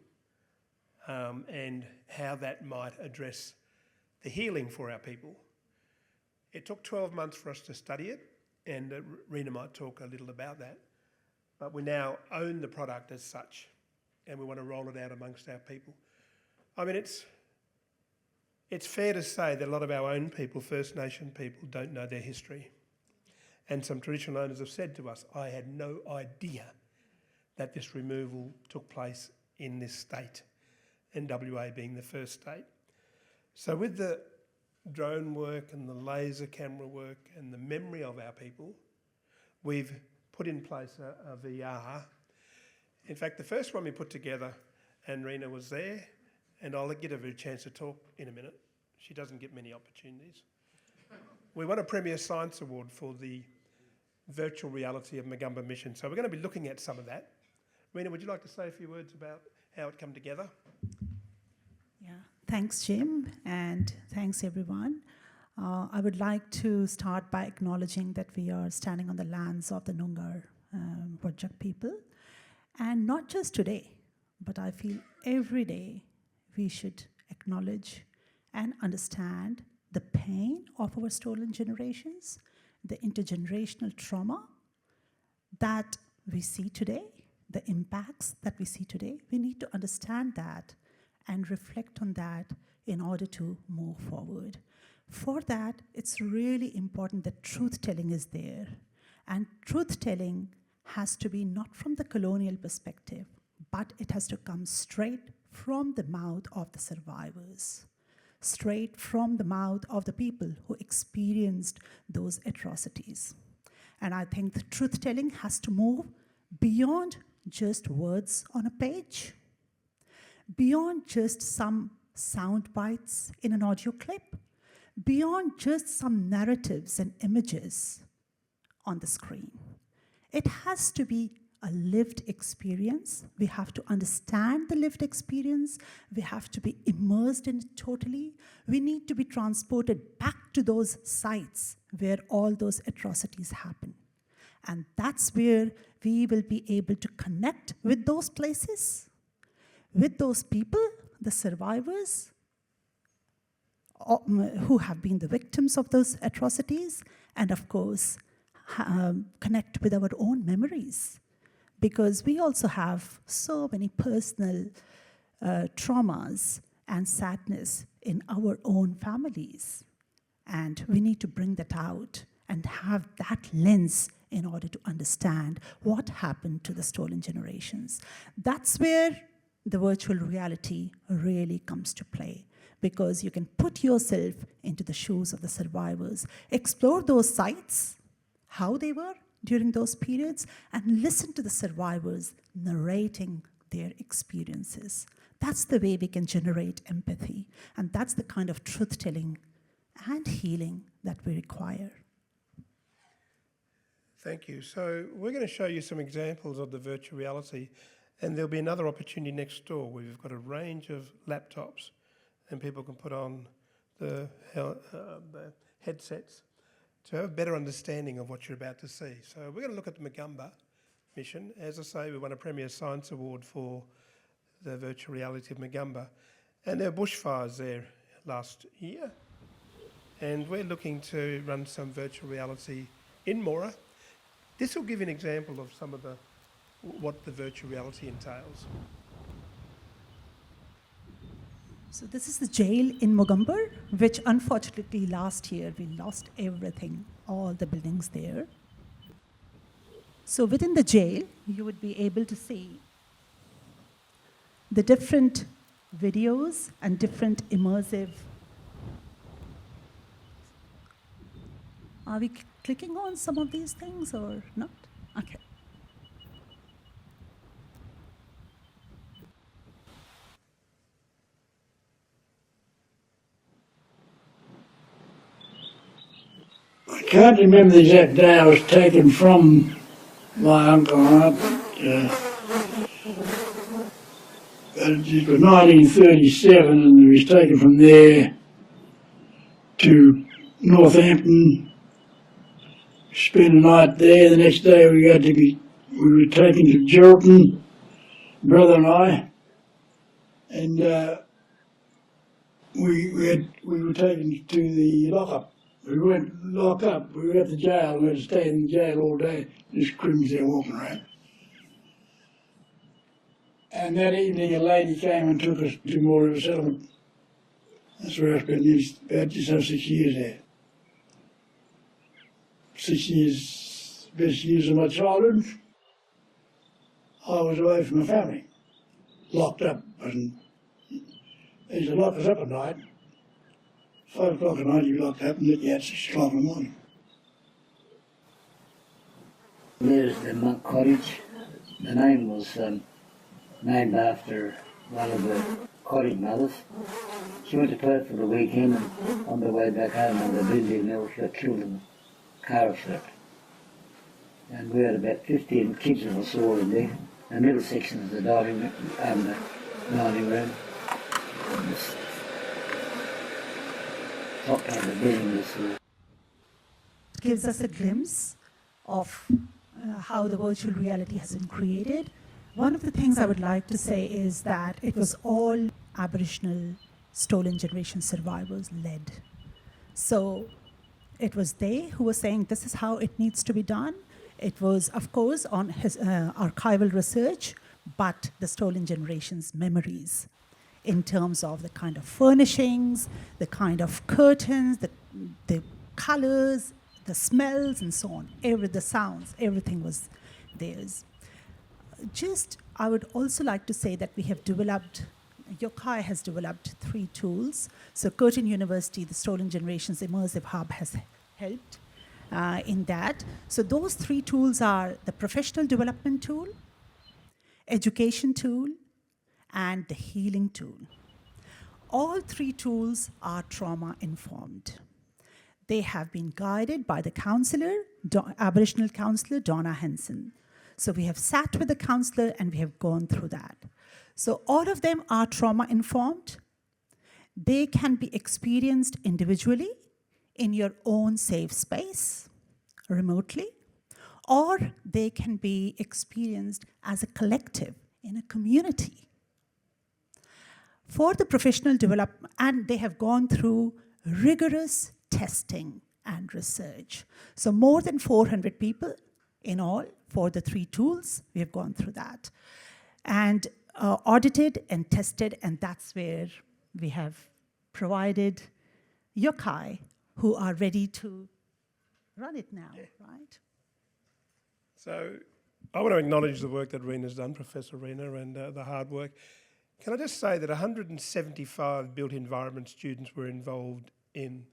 and how that might address the healing for our people. It took 12 months for us to study it, and Rena might talk a little about that, but we now own the product as such, and we want to roll it out amongst our people. I mean, it's fair to say that a lot of our own people, First Nation people, don't know their history. And some traditional owners have said to us, I had no idea that this removal took place in this state, and WA being the first state. So with the drone work and the laser camera work and the memory of our people, we've put in place a VR. In fact, the first one we put together, and Rena was there, and I'll give her a chance to talk in a minute. She doesn't get many opportunities. We won a Premier Science Award for the virtual reality of Magumba Mission. So we're going to be looking at some of that. Rena, would you like to say a few words about how it came together? Yeah, thanks, Jim, and thanks, everyone. I would like to start by acknowledging that we are standing on the lands of the Noongar Whadjuk people. And not just today, but I feel every day we should acknowledge and understand the pain of our stolen generations, the intergenerational trauma that we see today, the impacts that we see today. We need to understand that and reflect on that in order to move forward. For that, it's really important that truth-telling is there. And truth-telling has to be not from the colonial perspective, but it has to come straight from the mouth of the survivors, straight from the mouth of the people who experienced those atrocities. And I think the truth-telling has to move beyond just words on a page, beyond just some sound bites in an audio clip, beyond just some narratives and images on the screen. It has to be a lived experience. We have to understand the lived experience. We have to be immersed in it totally. We need to be transported back to those sites where all those atrocities happen. And that's where we will be able to connect with those places, with those people, the survivors, who have been the victims of those atrocities, and of course, connect with our own memories. Because we also have so many personal traumas and sadness in our own families. And we need to bring that out and have that lens in order to understand what happened to the stolen generations. That's where the virtual reality really comes to play, because you can put yourself into the shoes of the survivors, explore those sites, how they were during those periods, and listen to the survivors narrating their experiences. That's the way we can generate empathy, and that's the kind of truth-telling and healing that we require. Thank you. So we're going to show you some examples of the virtual reality, and there'll be another opportunity next door where we've got a range of laptops and people can put on the headsets to have a better understanding of what you're about to see. So we're going to look at the Magumba mission. As I say, we won a Premier Science Award for the virtual reality of Magumba. And there are bushfires there last year, and we're looking to run some virtual reality in Mora. This will give you an example of some of what the virtual reality entails. So this is the jail in Mogambar, which unfortunately last year we lost everything, all the buildings there. So within the jail, you would be able to see the different videos and different immersive. Are we clicking on some of these things or not? Okay. I can't remember the exact day I was taken from my uncle and aunt, but it was 1937, and we was taken from there to Northampton, spent a night there. The next day we were taken to Geraldton, brother and I, and we were taken to the lockup. We weren't locked up, we were at the jail. We had to stay in the jail all day, just criminals there walking around. And that evening a lady came and took us to Moora Settlement. That's where I spent about just over 6 years there. 6 years, best years of my childhood. I was away from my family, locked up, and they used to lock us up at night. 5 o'clock at night you'd be locked up and let you out 6 o'clock in the morning. There's the monk cottage. The name was named after one of the cottage mothers. She went to Perth for the weekend, and on the way back home on the Bindi Mill she got killed in a car accident. And we had about 15 kids of us all in there. The middle section is the dining room and the dining room. And this top part of the building was Gives us a glimpse of how the virtual reality has been created. One of the things I would like to say is that it was all Aboriginal stolen generation survivors led. So it was they who were saying this is how it needs to be done. It was, of course, on his archival research, but the stolen generation's memories in terms of the kind of furnishings, the kind of curtains, the colors, the smells, and so on, the sounds, everything was theirs. I would also like to say that we have developed, Yokai has developed 3 tools. So Curtin University, the Stolen Generations Immersive Hub has helped in that. So those 3 tools are the professional development tool, education tool, and the healing tool. All 3 tools are trauma-informed. They have been guided by the counselor, Aboriginal counselor, Donna Henson. So we have sat with the counselor and we have gone through that. So all of them are trauma-informed. They can be experienced individually in your own safe space, remotely, or they can be experienced as a collective in a community. For the professional development, and they have gone through rigorous testing and research. So more than 400 people in all for the 3 tools, we have gone through that. And audited and tested, and that's where we have provided Yokai, who are ready to run it now, right? So I want to acknowledge the work that Rena's done, Professor Rena, and the hard work. Can I just say that 175 built environment students were involved in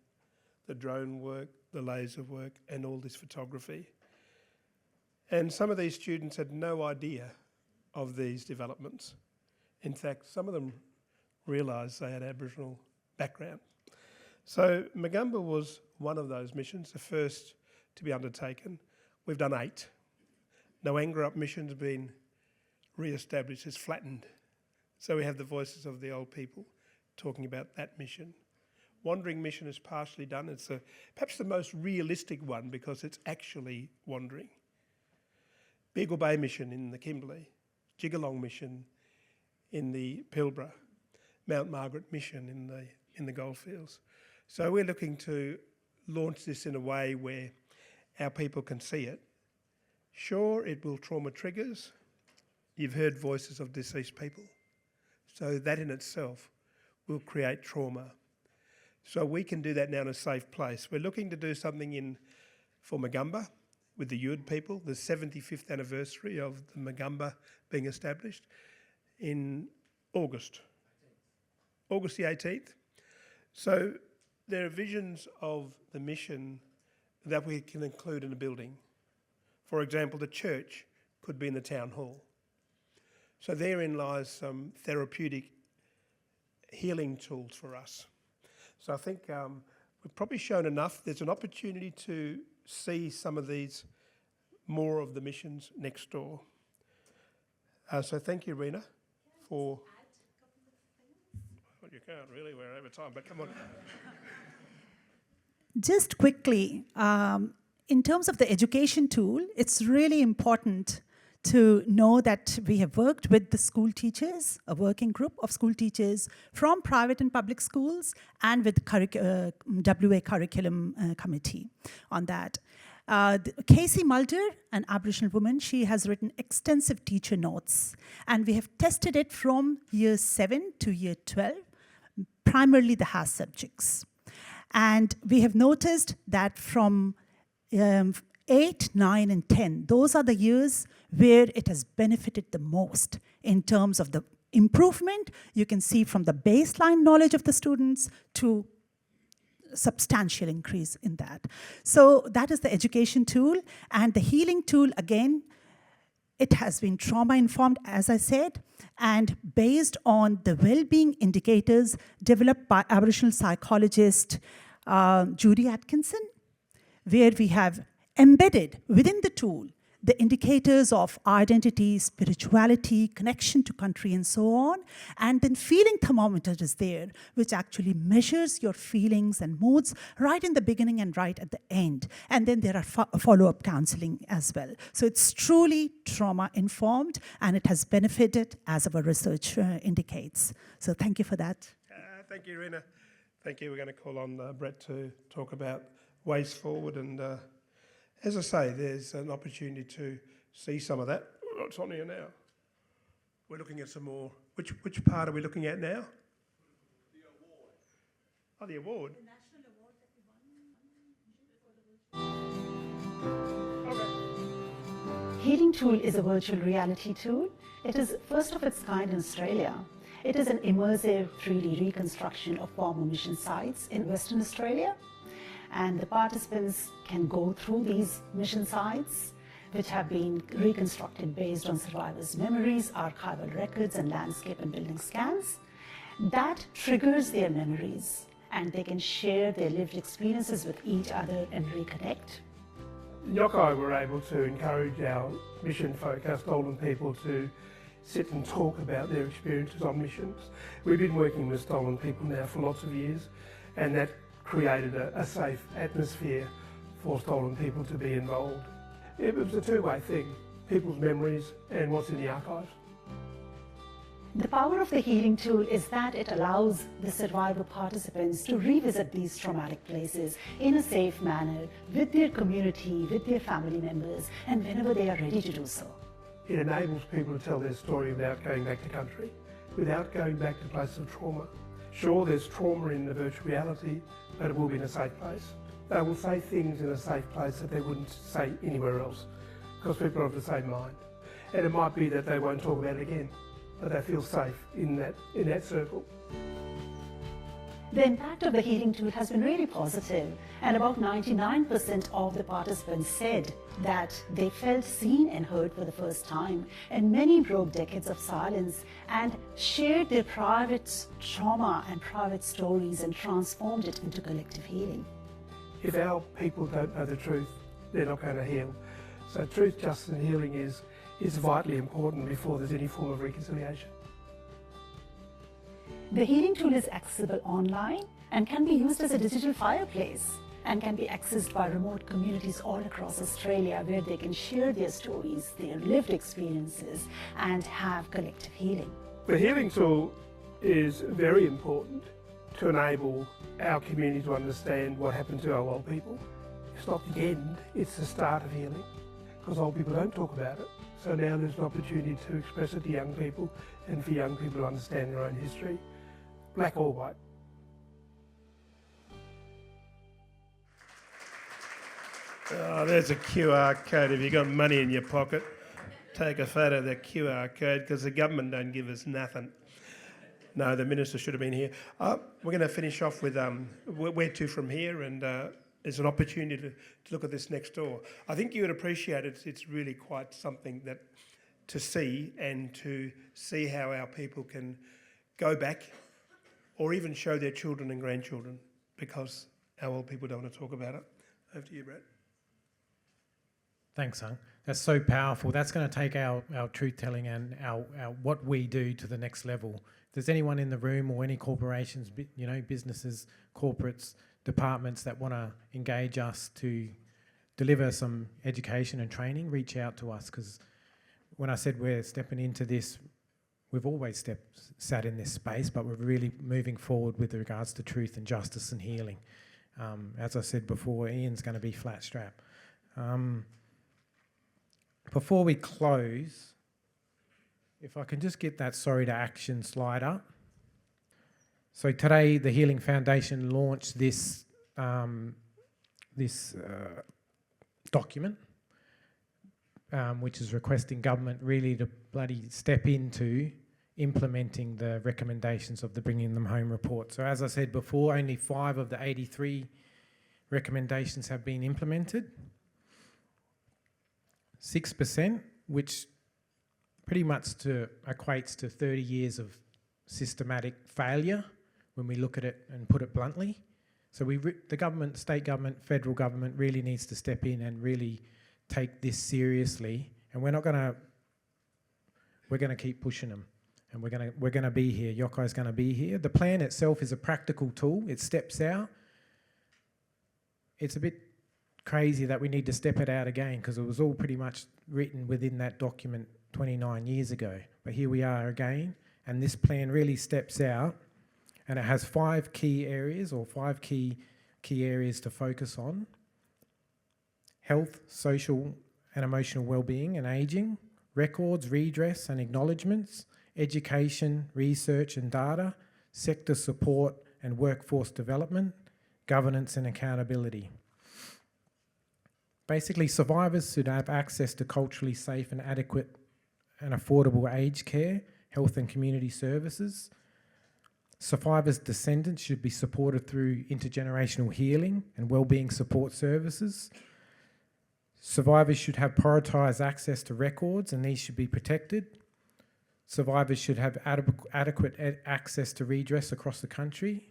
the drone work, the laser work, and all this photography. And some of these students had no idea of these developments. In fact, some of them realised they had Aboriginal background. So Mogambar was one of those missions, the first to be undertaken. We've done 8. Noangarup mission's been re-established, it's flattened. So we have the voices of the old people talking about that mission. Wandering mission is partially done. It's perhaps the most realistic one because it's actually wandering. Beagle Bay mission in the Kimberley, Jigalong mission in the Pilbara, Mount Margaret mission in the in the goldfields. So we're looking to launch this in a way where our people can see it. Sure, it will trauma triggers. You've heard voices of deceased people. So that in itself will create trauma. So we can do that now in a safe place. We're looking to do something for Magumba with the Yuid people, the 75th anniversary of the Magumba being established in August the 18th. So there are visions of the mission that we can include in a building. For example, the church could be in the town hall. So therein lies some therapeutic healing tools for us. So I think we've probably shown enough. There's an opportunity to see some of these, more of the missions next door. So thank you, Rena, for... Well, you can't really, we're over time, but come on. Just quickly, in terms of the education tool, it's really important to know that we have worked with the school teachers, a working group of school teachers from private and public schools, and with WA Curriculum Committee on that. Casey Mulder, an Aboriginal woman, she has written extensive teacher notes, and we have tested it from year 7 to year 12, primarily the HAS subjects. And we have noticed that from 8, 9, and 10, those are the years where it has benefited the most in terms of the improvement. You can see from the baseline knowledge of the students to substantial increase in that. So that is the education tool. And the healing tool, again, it has been trauma-informed, as I said, and based on the well-being indicators developed by Aboriginal psychologist Judy Atkinson, where we have embedded within the tool the indicators of identity, spirituality, connection to country, and so on. And then feeling thermometer is there, which actually measures your feelings and moods right in the beginning and right at the end. And then there are follow-up counseling as well. So it's truly trauma-informed, and it has benefited, as our research indicates. So thank you for that. Thank you, Rena. Thank you. We're going to call on Brett to talk about ways forward, and as I say, there's an opportunity to see some of that. What's on here now? We're looking at some more. Which part are we looking at now? The award. Oh, the award. The national award that we won. Okay. Healing Tool is a virtual reality tool. It is first of its kind in Australia. It is an immersive 3D reconstruction of former mission sites in Western Australia. And the participants can go through these mission sites, which have been reconstructed based on survivors' memories, archival records, and landscape and building scans. That triggers their memories, and they can share their lived experiences with each other and reconnect. Yokai were able to encourage our mission folk, our stolen people, to sit and talk about their experiences on missions. We've been working with stolen people now for lots of years, and that created a safe atmosphere for stolen people to be involved. It was a two-way thing, people's memories and what's in the archives. The power of the healing tool is that it allows the survivor participants to revisit these traumatic places in a safe manner with their community, with their family members, and whenever they are ready to do so. It enables people to tell their story without going back to country, without going back to places of trauma. Sure, there's trauma in the virtual reality, but it will be in a safe place. They will say things in a safe place that they wouldn't say anywhere else, because people are of the same mind. And it might be that they won't talk about it again, but they feel safe in that circle. The impact of the healing tool has been really positive, and about 99% of the participants said that they felt seen and heard for the first time, and many broke decades of silence and shared their private trauma and private stories and transformed it into collective healing. If our people don't know the truth, they're not going to heal. So truth, justice and healing is vitally important before there's any form of reconciliation. The healing tool is accessible online and can be used as a digital fireplace and can be accessed by remote communities all across Australia, where they can share their stories, their lived experiences, and have collective healing. The healing tool is very important to enable our community to understand what happened to our old people. It's not the end, it's the start of healing, because old people don't talk about it. So now there's an opportunity to express it to young people and for young people to understand their own history, black or white. Oh, there's a QR code. If you've got money in your pocket, take a photo of that QR code, because the government don't give us nothing. No, the minister should have been here. We're going to finish off with where to from here, and there's an opportunity to look at this next door. I think you would appreciate it. It's really quite something that to see, and to see how our people can go back or even show their children and grandchildren, because our old people don't want to talk about it. Over to you, Brett. Thanks, Hung. That's so powerful. That's going to take our truth-telling and our what we do to the next level. If there's anyone in the room or any corporations, businesses, corporates, departments that want to engage us to deliver some education and training, reach out to us, because when I said we're stepping into this, we've always sat in this space, but we're really moving forward with regards to truth and justice and healing. As I said before, Ian's going to be flat strap. Before we close, if I can just get that Sorry to Action slide up. So today, the Healing Foundation launched this document, which is requesting government really to bloody step into implementing the recommendations of the Bringing Them Home report. So as I said before, only 5 of the 83 recommendations have been implemented. 6%, which pretty much equates to 30 years of systematic failure when we look at it and put it bluntly. So the government, state government, federal government really needs to step in and really take this seriously. And we're going to keep pushing them. And we're going to be here. Yokkai's going to be here. The plan itself is a practical tool. It steps out. It's a bit crazy that we need to step it out again, because it was all pretty much written within that document 29 years ago. But here we are again, and this plan really steps out, and it has 5 key areas, or 5 key areas to focus on: health, social and emotional well-being and ageing, records, redress and acknowledgements, education, research and data, sector support and workforce development, governance and accountability. Basically, survivors should have access to culturally safe and adequate and affordable aged care, health and community services. Survivors' descendants should be supported through intergenerational healing and wellbeing support services. Survivors should have prioritised access to records, and these should be protected. Survivors should have adequate access to redress across the country.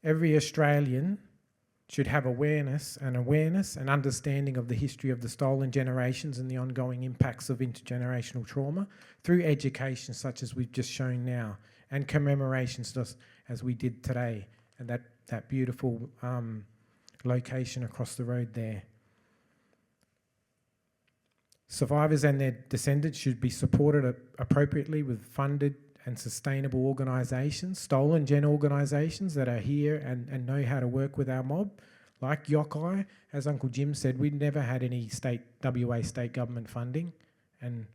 Every Australian should have awareness and understanding of the history of the stolen generations and the ongoing impacts of intergenerational trauma through education such as we've just shown now, and commemorations just as we did today, and that beautiful location across the road there. Survivors and their descendants should be supported appropriately with funded and sustainable organisations, stolen gen organisations that are here and know how to work with our mob, like Yokkai. As Uncle Jim said, we never had any WA state government funding, and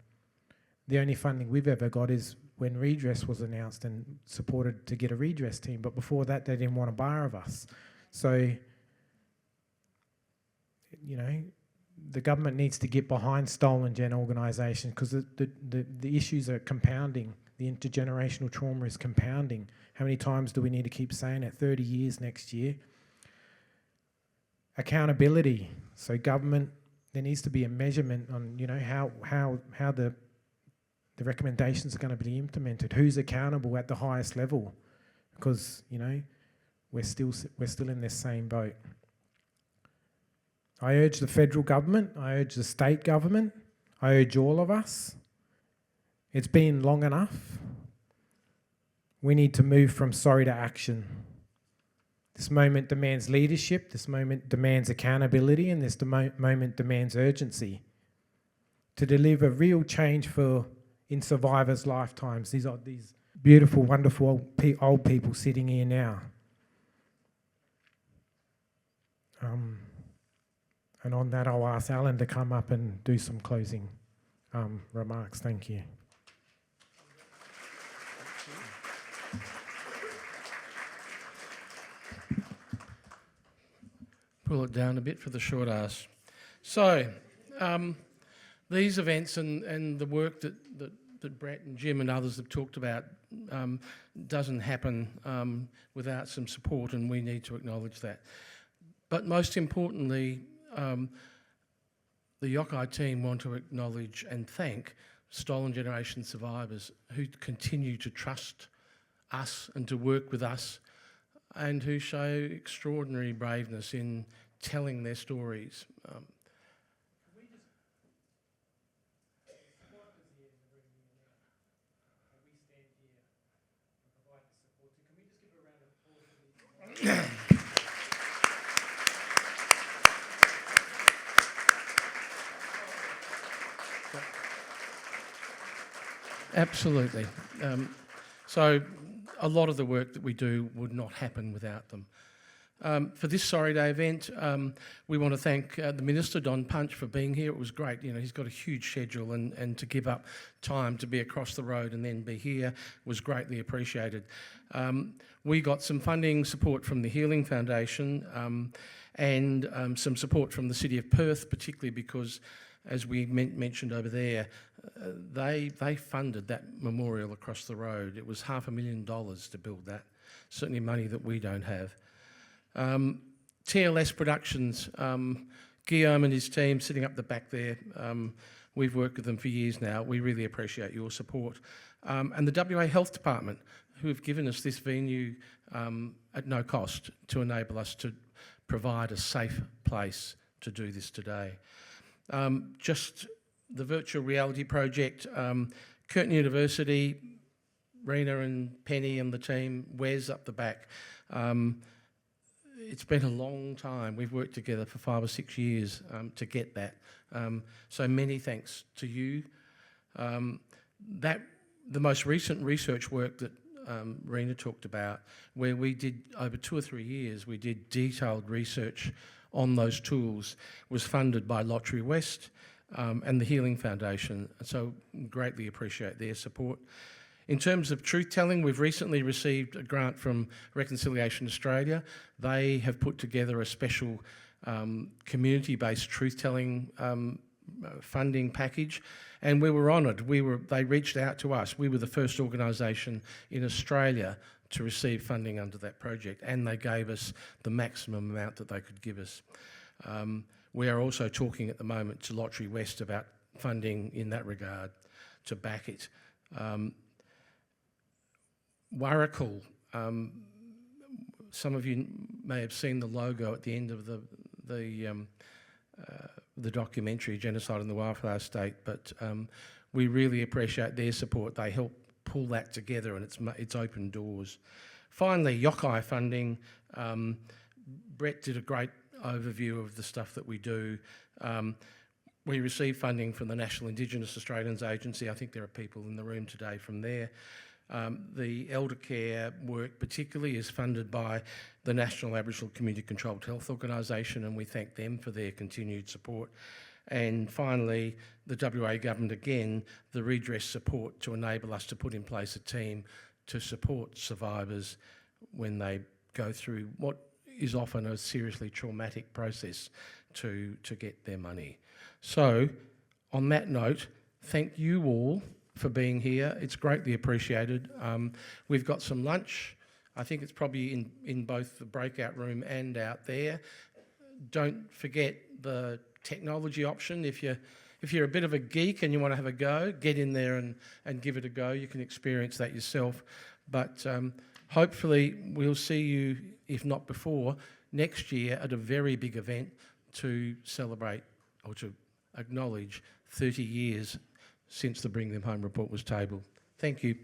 the only funding we've ever got is when redress was announced and supported to get a redress team, but before that they didn't want a bar of us. So, the government needs to get behind stolen gen organisations, because the issues are compounding. The intergenerational trauma is compounding. How many times do we need to keep saying it? 30 years next year. Accountability. So government, there needs to be a measurement on how the recommendations are going to be implemented. Who's accountable at the highest level? Because we're still in this same boat. I urge the federal government, I urge the state government, I urge all of us. It's been long enough. We need to move from sorry to action. This moment demands leadership, this moment demands accountability, and this moment demands urgency. To deliver real change in survivors' lifetimes, these beautiful, wonderful old people sitting here now. And on that, I'll ask Alan to come up and do some closing remarks. Thank you. Pull it down a bit for the short ass. So, these events and the work that Brett and Jim and others have talked about doesn't happen without some support, and we need to acknowledge that. But most importantly, the Yockeye team want to acknowledge and thank Stolen Generation survivors who continue to trust us and to work with us, and who show extraordinary braveness in telling their stories. Absolutely. So a lot of the work that we do would not happen without them. For this Sorry Day event, we want to thank the Minister, Don Punch, for being here. It was great. You know, he's got a huge schedule, and to give up time to be across the road and then be here was greatly appreciated. We got some funding support from the Healing Foundation and some support from the City of Perth, particularly because, as we mentioned over there, they funded that memorial across the road. It was $500,000 to build that, certainly money that we don't have. TLS Productions, Guillaume and his team sitting up the back there, we've worked with them for years now. We really appreciate your support. And the WA Health Department, who have given us this venue at no cost to enable us to provide a safe place to do this today. Just the virtual reality project, Curtin University, Rena and Penny and the team, Wes up the back. It's been a long time. We've worked together for 5 or 6 years to get that. So many thanks to you. The most recent research work that Rena talked about, where we did over 2 or 3 years, we did detailed research on those tools, was funded by Lottery West and the Healing Foundation. So greatly appreciate their support. In terms of truth-telling, we've recently received a grant from Reconciliation Australia. They have put together a special community-based truth-telling funding package, and we were honoured. They reached out to us. We were the first organisation in Australia to receive funding under that project, and they gave us the maximum amount that they could give us. We are also talking at the moment to Lottery West about funding in that regard to back it. Warrakul, some of you may have seen the logo at the end of the documentary, Genocide in the Wildflower State, but we really appreciate their support. They help pull that together, and it's opened doors. Finally, Yockeye funding. Brett did a great overview of the stuff that we do. We receive funding from the National Indigenous Australians Agency. I think there are people in the room today from there. The elder care work particularly is funded by the National Aboriginal Community Controlled Health Organisation, and we thank them for their continued support. And finally, the WA government, again, the redress support to enable us to put in place a team to support survivors when they go through what is often a seriously traumatic process to get their money. So, on that note, thank you all for being here. It's greatly appreciated. We've got some lunch. I think it's probably in both the breakout room and out there. Don't forget the technology option. If you're a bit of a geek and you want to have a go, get in there and give it a go. You can experience that yourself. But hopefully we'll see you, if not before, next year at a very big event to celebrate or to acknowledge 30 years since the Bring Them Home report was tabled. Thank you.